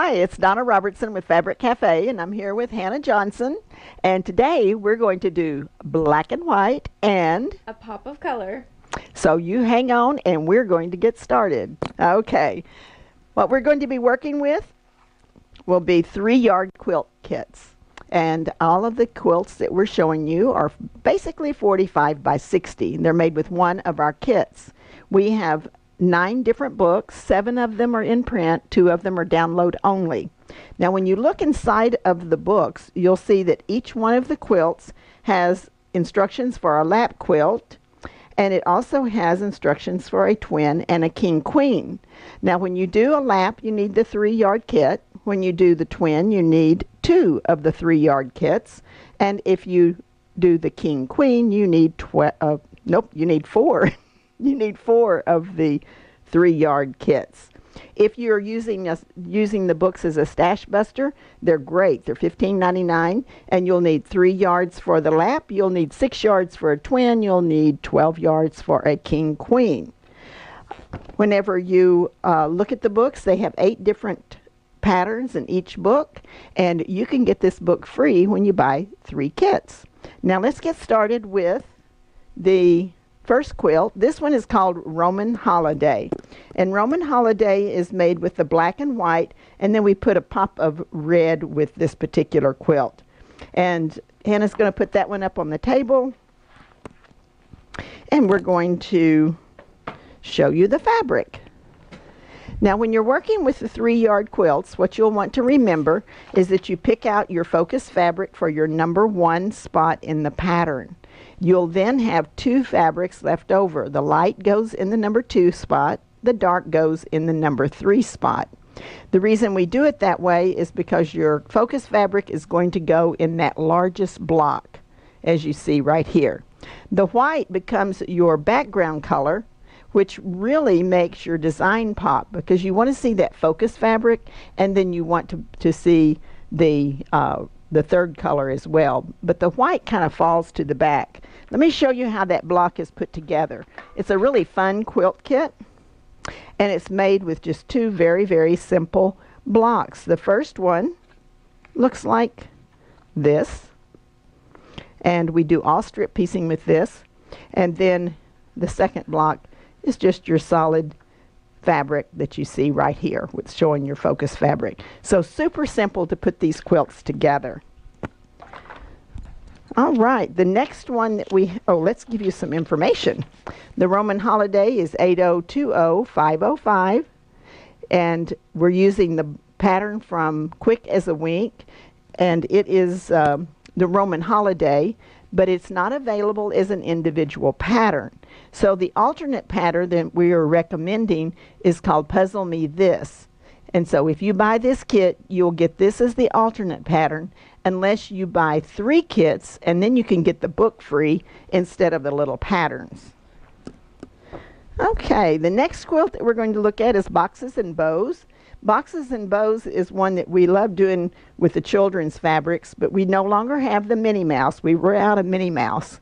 Hi, it's Donna Robertson with Fabric Cafe, and I'm here with Hannah Johnson. And today we're going to do black and white and a pop of color. So you hang on and we're going to get started. Okay, what we're going to be working with will be 3-yard quilt kits. And all of the quilts that we're showing you are basically 45 by 60. They're made with one of our kits. We have 9 different books. 7 of them are in print. 2 of them are download only. Now when you look inside of the books, you'll see that each one of the quilts has instructions for a lap quilt, and it also has instructions for a twin and a king queen. Now when you do a lap, you need the 3-yard kit. When you do the twin, you need 2 of the 3-yard kits. And if you do the king queen, you need you need 4. You need 4 of the 3-yard kits. If you're using the books as a stash buster, they're great. They're $15.99, and you'll need 3 yards for the lap. You'll need 6 yards for a twin. You'll need 12 yards for a king queen. Whenever you look at the books, they have 8 different patterns in each book, and you can get this book free when you buy 3 kits. Now let's get started with the first quilt. This one is called Roman Holiday, and Roman Holiday is made with the black and white, and then we put a pop of red with this particular quilt. And Hannah's going to put that one up on the table, and we're going to show you the fabric. Now when you're working with the 3-yard quilts, what you'll want to remember is that you pick out your focus fabric for your number 1 spot in the pattern. You'll then have 2 fabrics left over. The light goes in the number 2 spot, the dark goes in the number 3 spot. The reason we do it that way is because your focus fabric is going to go in that largest block, as you see right here. The white becomes your background color, which really makes your design pop, because you want to see that focus fabric, and then you want to see the 3rd color as well. But the white kind of falls to the back. Let me show you how that block is put together. It's a really fun quilt kit, and it's made with just 2 very, very simple blocks. The first one looks like this, and we do all strip piecing with this, and then the second block is just your solid fabric that you see right here with showing your focus fabric. So super simple to put these quilts together. All right, the next one that let's give you some information. The Roman Holiday is 8020505, and we're using the pattern from Quick as a Wink, and it is the Roman Holiday, but it's not available as an individual pattern. So the alternate pattern that we are recommending is called Puzzle Me This. And so if you buy this kit, you'll get this as the alternate pattern, unless you buy 3 kits, and then you can get the book free instead of the little patterns. Okay, the next quilt that we're going to look at is Boxes and Bows. Boxes and Bows is one that we love doing with the children's fabrics, but we no longer have the Minnie Mouse. We were out of Minnie Mouse.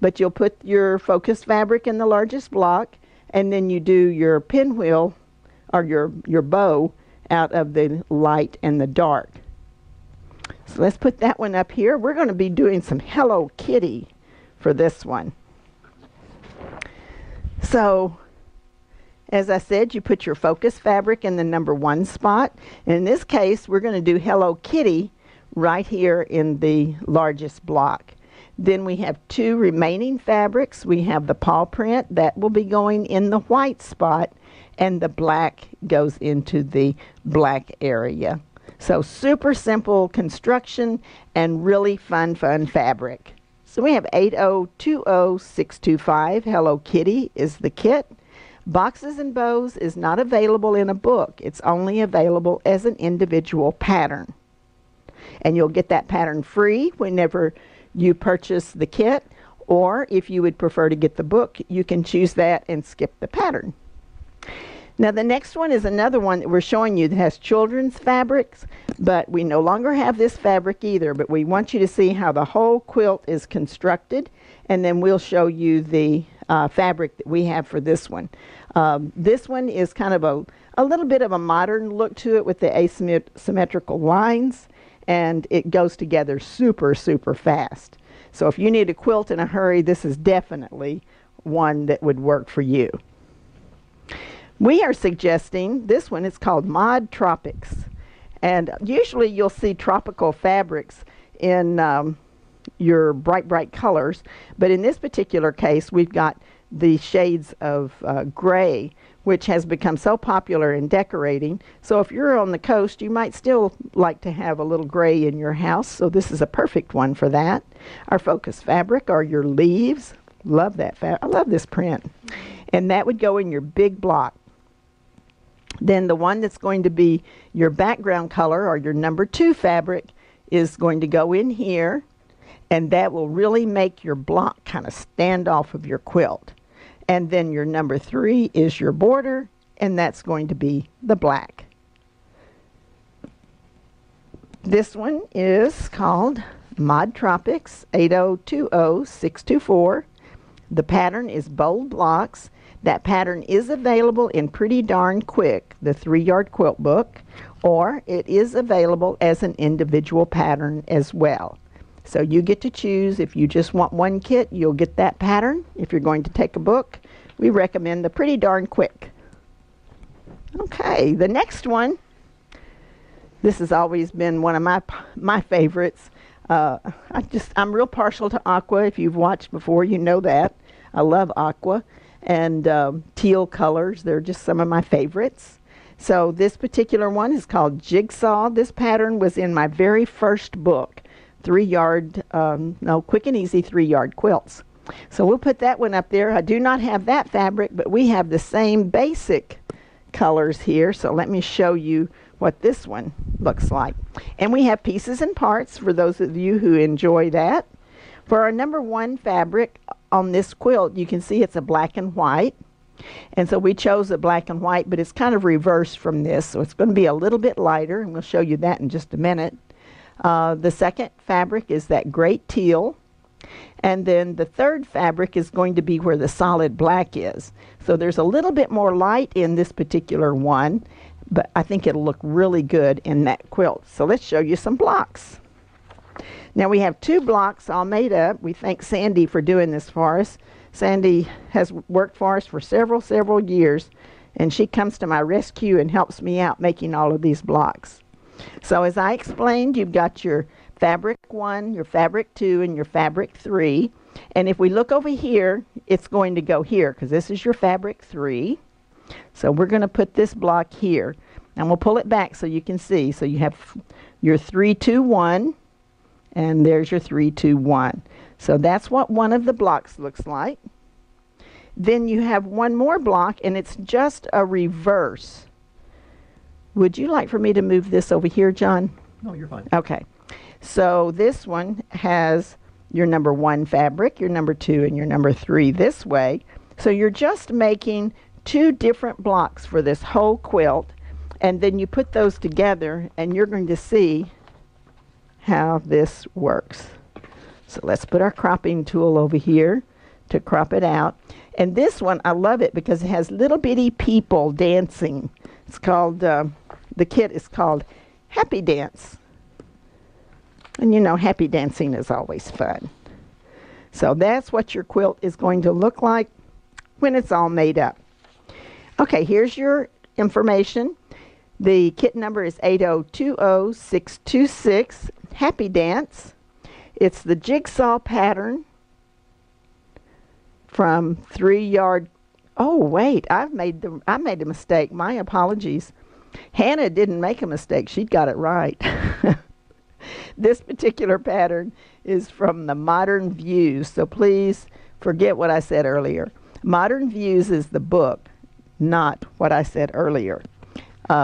But you'll put your focus fabric in the largest block, and then you do your pinwheel or your bow out of the light and the dark. So let's put that one up here. We're going to be doing some Hello Kitty for this one. So as I said, you put your focus fabric in the number 1 spot. In this case, we're going to do Hello Kitty right here in the largest block. Then we have 2 remaining fabrics. We have the paw print that will be going in the white spot, and the black goes into the black area. So super simple construction and really fun fabric. So we have 8020625. Hello Kitty is the kit. Boxes and Bows is not available in a book. It's only available as an individual pattern. And you'll get that pattern free whenever you purchase the kit, or if you would prefer to get the book, you can choose that and skip the pattern. Now the next one is another one that we're showing you that has children's fabrics, but we no longer have this fabric either, but we want you to see how the whole quilt is constructed, and then we'll show you the fabric that we have for this one. This one is kind of a little bit of a modern look to it with the asymmetrical lines, and it goes together super, super fast. So if you need a quilt in a hurry, this is definitely one that would work for you. We are suggesting this one. It's called Mod Tropics. And usually you'll see tropical fabrics in your bright, bright colors. But in this particular case, we've got the shades of gray, which has become so popular in decorating. So if you're on the coast, you might still like to have a little gray in your house. So this is a perfect one for that. Our focus fabric are your leaves. Love that I love this print. And that would go in your big block. Then the one that's going to be your background color or your number 2 fabric is going to go in here, and that will really make your block kind of stand off of your quilt. And then your number 3 is your border, and that's going to be the black. This one is called Mod Tropics 8020624. The pattern is bold blocks. That pattern is available in Pretty Darn Quick, the 3-yard quilt book, or it is available as an individual pattern as well. So you get to choose. If you just want one kit, you'll get that pattern. If you're going to take a book, we recommend the Pretty Darn Quick. Okay, the next one. This has always been one of my favorites. I'm real partial to aqua. If you've watched before, you know that. I love aqua. And teal colors, they're just some of my favorites. So this particular one is called Jigsaw. This pattern was in my very first book, Quick and Easy 3-yard quilts. So we'll put that one up there. I do not have that fabric, but we have the same basic colors here. So let me show you what this one looks like. And we have pieces and parts for those of you who enjoy that. For our number 1 fabric on this quilt, you can see it's a black and white. And so we chose a black and white, but it's kind of reversed from this. So it's going to be a little bit lighter, and we'll show you that in just a minute. The second fabric is that great teal. And then the third fabric is going to be where the solid black is. So there's a little bit more light in this particular one, but I think it'll look really good in that quilt. So let's show you some blocks. Now we have 2 blocks all made up. We thank Sandy for doing this for us. Sandy has worked for us for several years, and she comes to my rescue and helps me out making all of these blocks. So as I explained, you've got your fabric 1, your fabric 2, and your fabric 3. And if we look over here, it's going to go here because this is your fabric 3. So we're going to put this block here, and we'll pull it back so you can see. So you have your 3, 2, 1. And there's your 3, 2, 1. So that's what one of the blocks looks like. Then you have one more block, and it's just a reverse. Would you like for me to move this over here, John? No, you're fine. Okay. So this one has your number 1 fabric, your number 2, and your number 3 this way. So you're just making 2 different blocks for this whole quilt. And then you put those together, and you're going to see how this works. So let's put our cropping tool over here to crop it out. And this one, I love it because it has little bitty people dancing. It's called, the kit is called Happy Dance. And you know, happy dancing is always fun. So that's what your quilt is going to look like when it's all made up. Okay, here's your information. The kit number is 8020626. Happy Dance. It's the Jigsaw pattern from 3-yard. Oh wait, I made a mistake. My apologies. Hannah didn't make a mistake. She got it right. This particular pattern is from the Modern Views. So please forget what I said earlier. Modern Views is the book, not what I said earlier.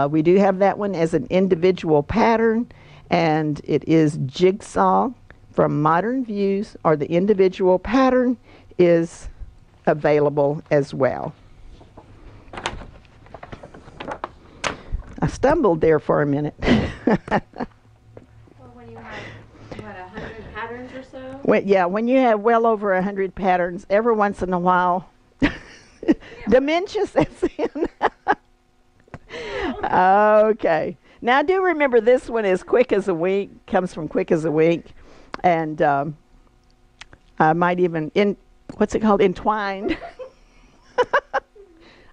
We do have that one as an individual pattern, and it is Jigsaw from Modern Views, or the individual pattern is available as well. I stumbled there for a minute. Well, when you have, what, 100 patterns or so? Yeah, when you have well over 100 patterns, every once in a while Dementia sets in. Okay. Now, do remember this one is Quick as a Wink, comes from Quick as a Wink. And I might even, what's it called? Entwined.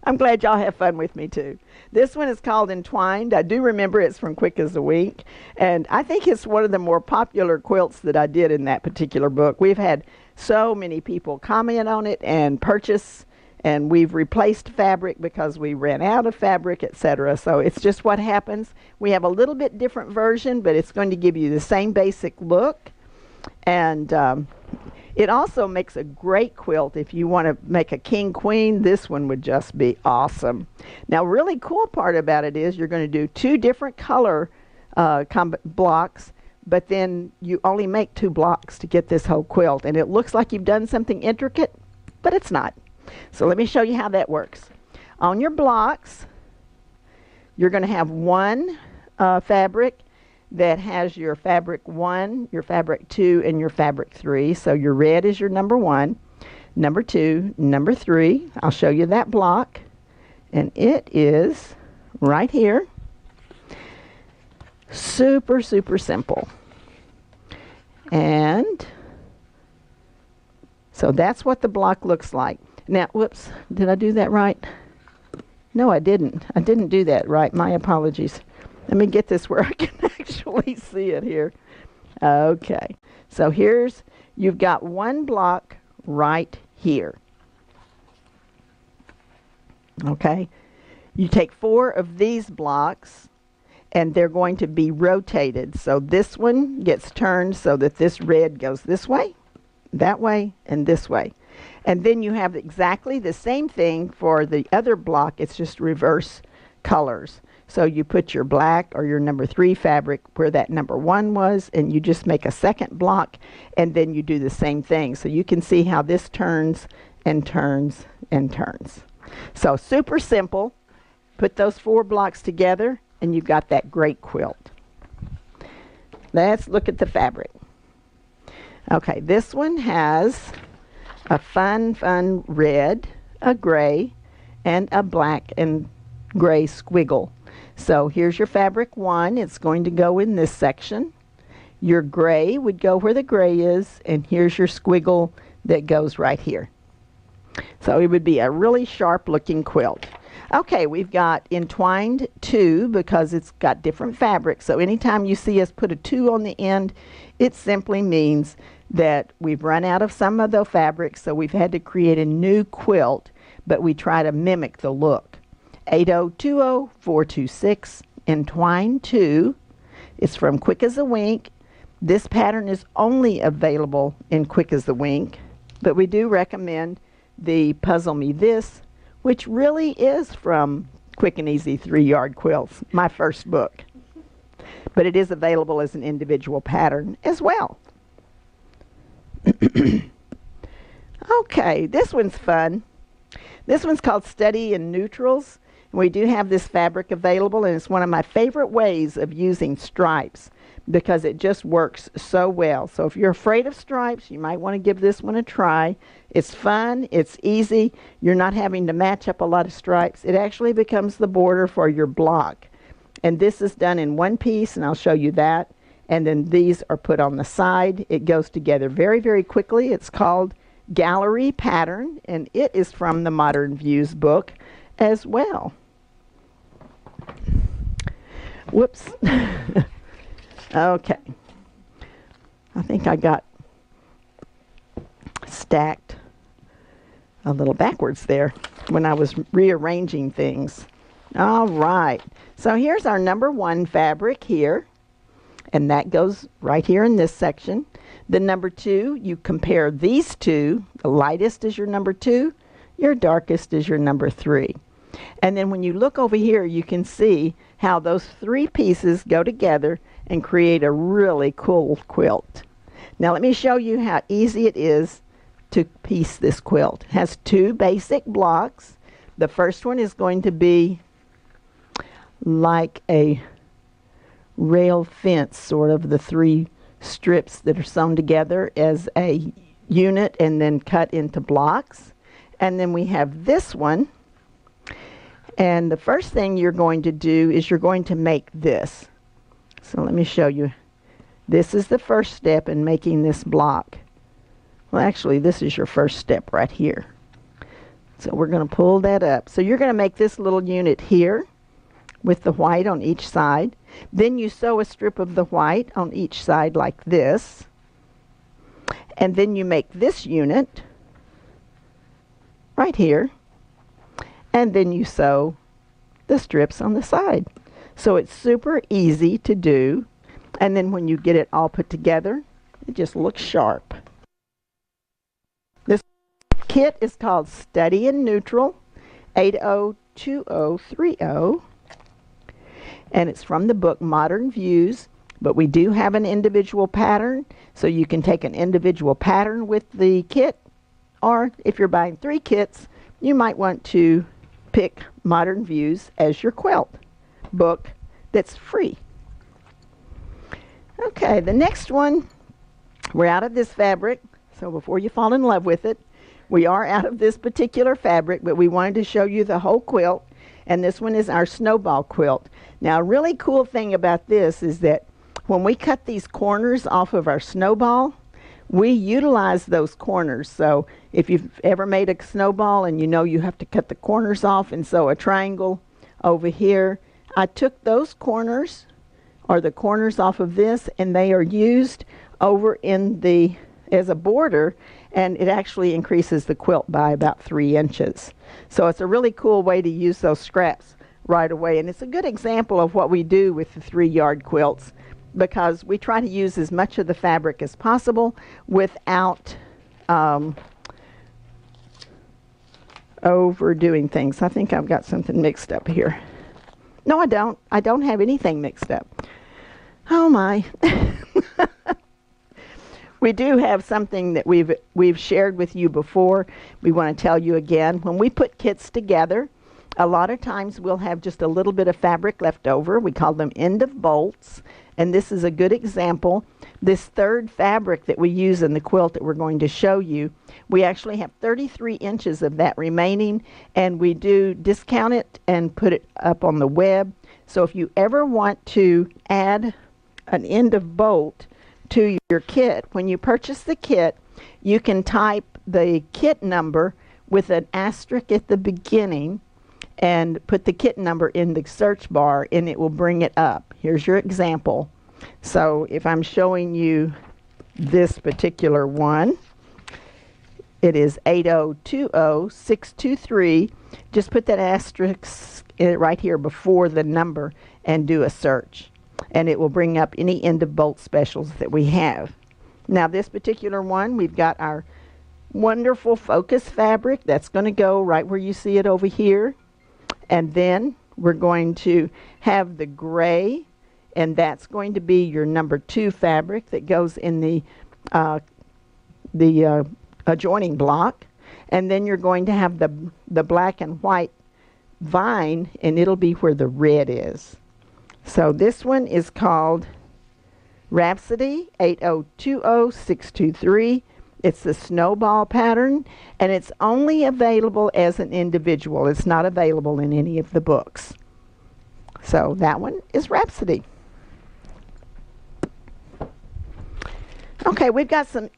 I'm glad y'all have fun with me, too. This one is called Entwined. I do remember it's from Quick as a Wink. And I think it's one of the more popular quilts that I did in that particular book. We've had so many people comment on it and purchase, and we've replaced fabric because we ran out of fabric, etc. So it's just what happens. We have a little bit different version, but it's going to give you the same basic look. And it also makes a great quilt if you want to make a king queen. This one would just be awesome. Now, really cool part about it is you're going to do 2 different color blocks, but then you only make 2 blocks to get this whole quilt, and it looks like you've done something intricate, but it's not. So let me show you how that works. On your blocks, you're going to have one fabric that has your fabric 1, your fabric 2, and your fabric 3. So your red is your number 1, number 2, number 3. I'll show you that block, and it is right here. Super, super simple. And so that's what the block looks like. Now, whoops, did I do that right? No, I didn't. I didn't do that right. My apologies. Let me get this where I can actually see it here. Okay. So you've got one block right here. Okay. You take 4 of these blocks, and they're going to be rotated. So this one gets turned so that this red goes this way, that way, and this way. And then you have exactly the same thing for the other block. It's just reverse colors. So you put your black or your number 3 fabric where that number 1 was, and you just make a second block, and then you do the same thing. So you can see how this turns and turns and turns. So super simple. Put those 4 blocks together, and you've got that great quilt. Let's look at the fabric. Okay, this one has a fun red, a gray, and a black and gray squiggle. So here's your fabric 1. It's going to go in this section. Your gray would go where the gray is, and here's your squiggle that goes right here. So it would be a really sharp looking quilt. Okay, we've got Entwined 2 because it's got different fabrics. So anytime you see us put a 2 on the end, it simply means that we've run out of some of the fabrics, so we've had to create a new quilt, but we try to mimic the look. 8020426, Entwined 2. It's from Quick as a Wink. This pattern is only available in Quick as a Wink, but we do recommend the Puzzle Me This, which really is from Quick and Easy 3-Yard Quilts, my first book. But it is available as an individual pattern as well. Okay, this one's fun. This one's called Study in Neutrals. We do have this fabric available, and it's one of my favorite ways of using stripes because it just works so well. So if you're afraid of stripes, you might want to give this one a try. It's fun, it's easy, you're not having to match up a lot of stripes. It actually becomes the border for your block. And this is done in one piece, and I'll show you that. And then these are put on the side. It goes together very, very quickly. It's called Gallery Pattern, and it is from the Modern Views book as well. Whoops. Okay. I think I got stacked a little backwards there when I was rearranging things. All right. So here's our number 1 fabric here. And that goes right here in this section. The number 2, you compare these 2. The lightest is your number 2. Your darkest is your number 3. And then when you look over here, you can see how those 3 pieces go together and create a really cool quilt. Now let me show you how easy it is to piece this quilt. It has 2 basic blocks. The first one is going to be like a rail fence, sort of the 3 strips that are sewn together as a unit and then cut into blocks. And then we have this one, And the first thing you're going to do is you're going to make this. So let me show you. This is the first step in making this block. Well, actually, this is your first step right here. So we're going to pull that up. So you're going to make this little unit here with the white on each side. Then you sew a strip of the white on each side like this. And then you make this unit right here. And then you sew the strips on the side. So it's super easy to do. And then when you get it all put together, it just looks sharp. This kit is called Study in Neutral 802030. And it's from the book Modern Views. But we do have an individual pattern. So you can take an individual pattern with the kit. Or if you're buying 3 kits, you might want to pick Modern Views as your quilt book that's free. Okay, the next one, we're out of this fabric, so before you fall in love with it, we are out of this particular fabric, but we wanted to show you the whole quilt, and this one is our Snowball quilt. Now, a really cool thing about this is that when we cut these corners off of our Snowball, we utilize those corners. So if you've ever made a snowball and you know you have to cut the corners off and sew a triangle over here, I took those corners or the corners off of this, and they are used over in the as a border, and it actually increases the quilt by about 3 inches. So it's a really cool way to use those scraps right away, and it's a good example of what we do with the 3-yard quilts, because we try to use as much of the fabric as possible without overdoing things. I think I've got something mixed up here. No, I don't. I don't have anything mixed up. Oh my. We do have something that we've shared with you before. We want to tell you again. When we put kits together, a lot of times we'll have just a little bit of fabric left over. We call them end of bolts. And this is a good example. This third fabric that we use in the quilt that we're going to show you, we actually have 33 inches of that remaining, and we do discount it and put it up on the web. So if you ever want to add an end of bolt to your kit, when you purchase the kit, you can type the kit number with an asterisk at the beginning and put the kit number in the search bar, and it will bring it up. Here's your example. So if I'm showing you this particular one, it is 8020623. Just put that asterisk right here before the number and do a search, and it will bring up any end of bolt specials that we have. Now this particular one, we've got our wonderful focus fabric that's going to go right where you see it over here. And then we're going to have the gray, and that's going to be your number 2 fabric that goes in the adjoining block. And then you're going to have the black and white vine, and it'll be where the red is. So this one is called Rhapsody 8020623. It's the Snowball pattern, and it's only available as an individual. It's not available in any of the books. So that one is Rhapsody. Okay, we've got some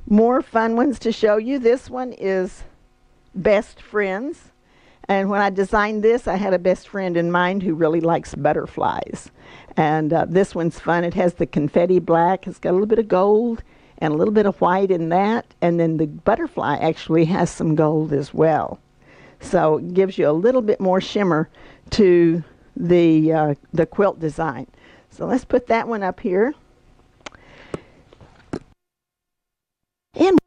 more fun ones to show you. This one is Best Friends. And when I designed this, I had a best friend in mind who really likes butterflies. And this one's fun. It has the confetti black. It's got a little bit of gold and a little bit of white in that. And then the butterfly actually has some gold as well. So it gives you a little bit more shimmer to the quilt design. So let's put that one up here. And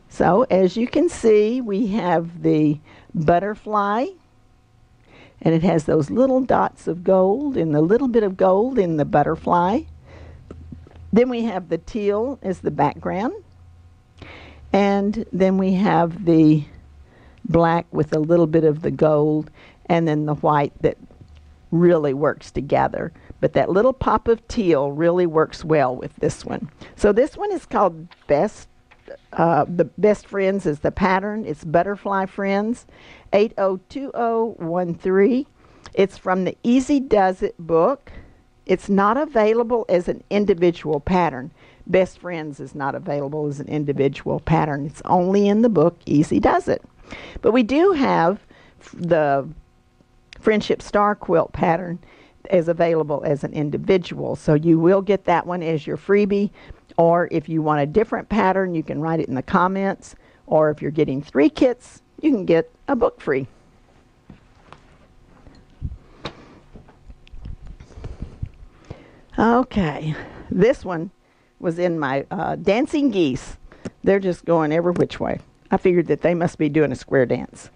so as you can see, we have the butterfly, and it has those little dots of gold and the little bit of gold in the butterfly. Then we have the teal as the background, and then we have the black with a little bit of the gold, and then the white that really works together. But that little pop of teal really works well with this one. So this one is called Best the Best Friends is the pattern. It's Butterfly Friends, 802013. It's from the Easy Does It book. It's not available as an individual pattern. Best Friends is not available as an individual pattern. It's only in the book Easy Does It. But we do have the Friendship Star quilt pattern is available as an individual. So you will get that one as your freebie. Or if you want a different pattern, you can write it in the comments. Or if you're getting 3 kits, you can get a book free. Okay, this one was in my Dancing Geese. They're just going every which way. I figured that they must be doing a square dance.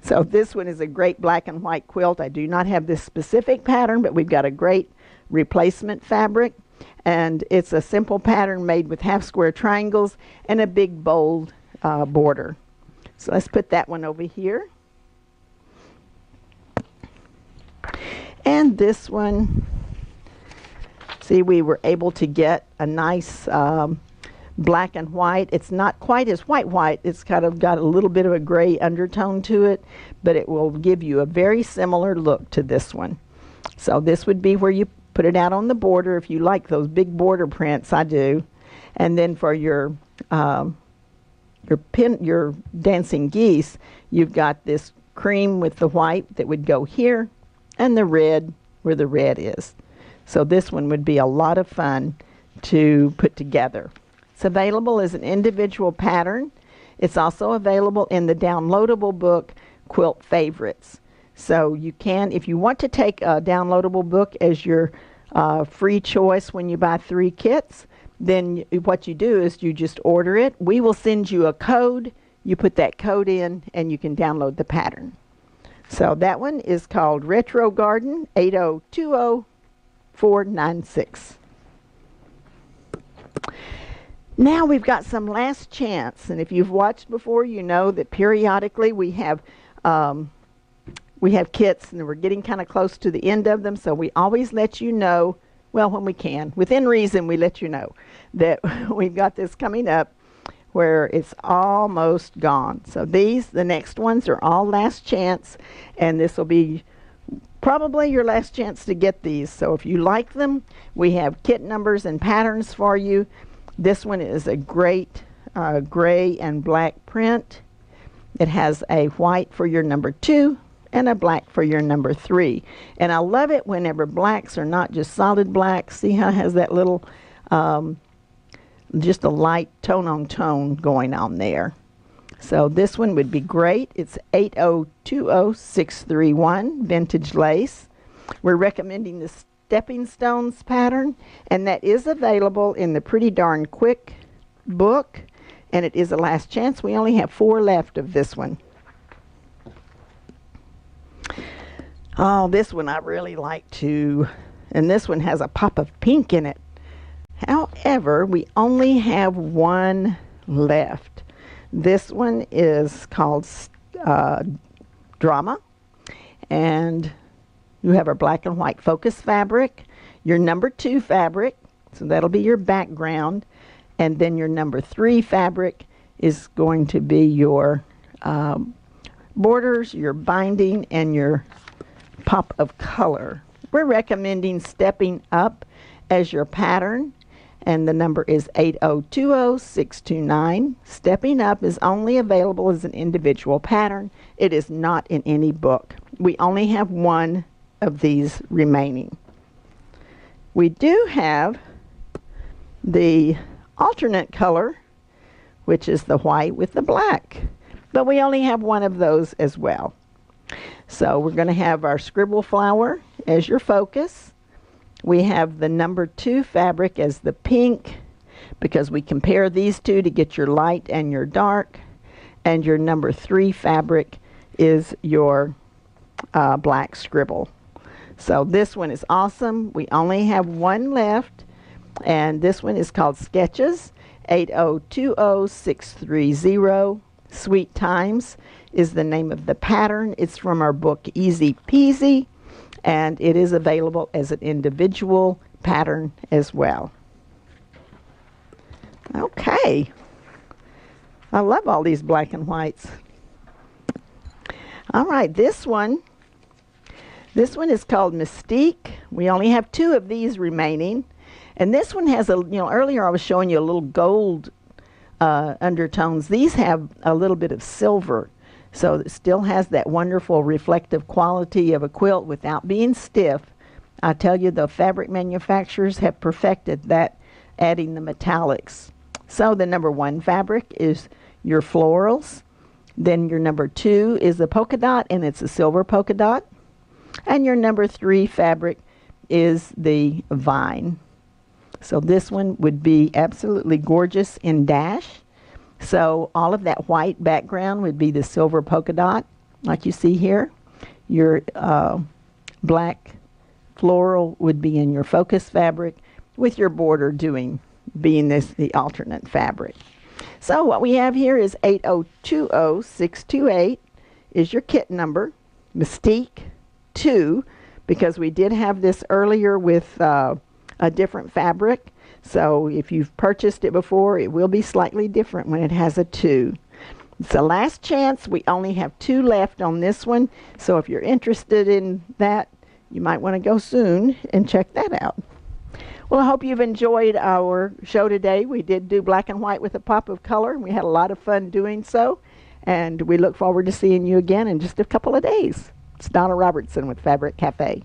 So this one is a great black and white quilt. I do not have this specific pattern, but we've got a great replacement fabric. And it's a simple pattern made with half square triangles and a big bold border. So let's put that one over here. And this one, see, we were able to get a nice black and white. It's not quite as white. It's kind of got a little bit of a gray undertone to it, but it will give you a very similar look to this one. So this would be where you put it out on the border if you like those big border prints. I do. And then for your Dancing Geese, you've got this cream with the white that would go here and the red where the red is. So this one would be a lot of fun to put together. It's available as an individual pattern. It's also available in the downloadable book, Quilt Favorites. So you can, if you want to take a downloadable book as your free choice when you buy 3 kits, then what you do is you just order it. We will send you a code. You put that code in and you can download the pattern. So that one is called Retro Garden 8020496. Now we've got some last chance, and if you've watched before, you know that periodically we have kits, and we're getting kind of close to the end of them, so we always let you know, well, when we can, within reason, we let you know that we've got this coming up where it's almost gone. So the next ones are all last chance, and this will be probably your last chance to get these. So if you like them, we have kit numbers and patterns for you. This one is a great gray and black print. It has a white for your number 2 and a black for your number 3. And I love it whenever blacks are not just solid black. See how it has that little, just a light tone on tone going on there. So this one would be great. It's 8020631 vintage lace. We're recommending the Stepping Stones pattern, and that is available in the Pretty Darn Quick book, and it is a last chance. We only have 4 left of this one. Oh, this one I really like too, and this one has a pop of pink in it. However, we only have 1 left. This one is called Drama, and you have our black and white focus fabric, your number 2 fabric, so that'll be your background, and then your number 3 fabric is going to be your borders, your binding, and your pop of color. We're recommending Stepping Up as your pattern, and the number is 8020629. Stepping Up is only available as an individual pattern. It is not in any book. We only have 1 of these remaining. We do have the alternate color, which is the white with the black, but we only have 1 of those as well. So we're going to have our scribble flower as your focus. We have the number 2 fabric as the pink, because we compare these 2 to get your light and your dark, and your number 3 fabric is your black scribble. So this one is awesome. We only have 1 left, and this one is called Sketches 8020630. Sweet Times is the name of the pattern. It's from our book Easy Peasy, and it is available as an individual pattern as well. Okay, I love all these black and whites. All right, this one is called Mystique. We only have 2 of these remaining. And this one has earlier I was showing you a little gold undertones. These have a little bit of silver. So it still has that wonderful reflective quality of a quilt without being stiff. I tell you, the fabric manufacturers have perfected that, adding the metallics. So the number 1 fabric is your florals. Then your number 2 is the polka dot, and it's a silver polka dot. And your number 3 fabric is the vine. So this one would be absolutely gorgeous in dash. So all of that white background would be the silver polka dot, like you see here. Your black floral would be in your focus fabric, with your border being the alternate fabric. So what we have here is 8020628 is your kit number. Mystique 2, because we did have this earlier with a different fabric. So if you've purchased it before, it will be slightly different when it has a 2. It's the last chance. We only have 2 left on this one. So if you're interested in that, you might want to go soon and check that out. Well, I hope you've enjoyed our show today. We did do black and white with a pop of color. We had a lot of fun doing so. And we look forward to seeing you again in just a couple of days. It's Donna Robertson with Fabric Cafe.